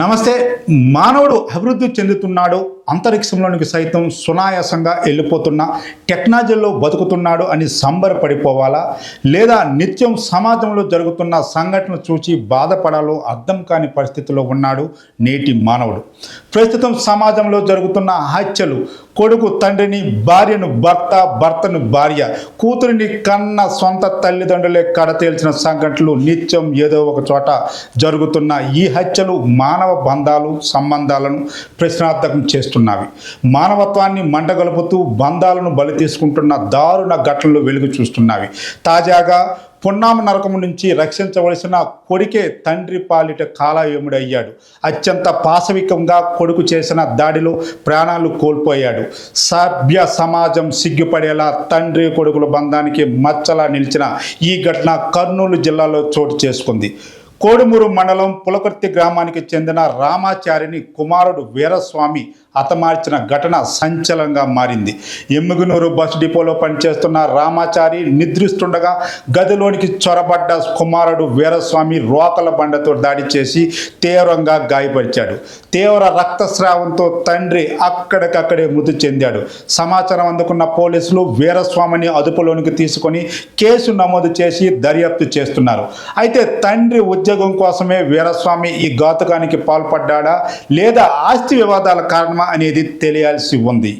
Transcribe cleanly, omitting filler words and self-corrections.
నమస్తే. మానవుడు అభివృద్ధి చెందుతున్నాడు, అంతరిక్షంలోనికి సైతం సునాయాసంగా వెళ్ళిపోతున్న టెక్నాలజీలో బతుకుతున్నాడు అని సంబరపడిపోవాలా, లేదా నిత్యం సమాజంలో జరుగుతున్న సంఘటనలు చూసి బాధపడాలో అర్థం కాని పరిస్థితిలో ఉన్నాడు నేటి మానవుడు. ప్రస్తుతం సమాజంలో జరుగుతున్న హత్యలు, కొడుకు తండ్రిని, భార్యను భర్త, భర్తను భార్య, కూతురిని కన్న సొంత తల్లిదండ్రులే కడతేల్చిన సంఘటనలు నిత్యం ఏదో ఒక చోట జరుగుతున్న ఈ హత్యలు మానవ బంధాలు, సంబంధాలను ప్రశ్నార్థకం చేస్తున్నవి. మానవత్వాన్ని మంటగలుపుతూ బంధాలను బలి తీసుకుంటున్న దారుణ ఘటనలు వెలుగు చూస్తున్నవి. తాజాగా పున్నామ నరకము నుంచి రక్షించవలసిన కొడుకే తండ్రి పాలిట కాలయముడయ్యాడు. అత్యంత పాశవికంగా కొడుకు చేసిన దాడిలో ప్రాణాలు కోల్పోయాడు. సభ్య సమాజం సిగ్గుపడేలా తండ్రి కొడుకుల బంధానికి మచ్చలా నిలిచిన ఈ ఘటన కర్నూలు జిల్లాలో చోటు చేసుకుంది. కోడుమూరు మండలం పులకుర్తి గ్రామానికి చెందిన రామాచారిని కుమారుడు వీరస్వామి హతమార్చిన ఘటన సంచలనంగా మారింది. ఎమ్మిగనూరు బస్ డిపోలో పనిచేస్తున్న రామాచారి నిద్రిస్తుండగా గదిలోనికి చొరబడ్డ కుమారుడు వీరస్వామి రోకల బండతో దాడి చేసి తీవ్రంగా గాయపరిచాడు. తీవ్ర రక్తస్రావంతో తండ్రి అక్కడికక్కడే మృతి చెందాడు. సమాచారం అందుకున్న పోలీసులు వీరస్వామిని అదుపులోనికి తీసుకొని కేసు నమోదు చేసి దర్యాప్తు చేస్తున్నారు. అయితే తండ్రి ఉద్యోగం కోసమే వీరస్వామి ఈ ఘాతుకానికి పాల్పడ్డా లేదా ఆస్తి వివాదాల కారణమా అనేది తెలియాల్సి ఉంది.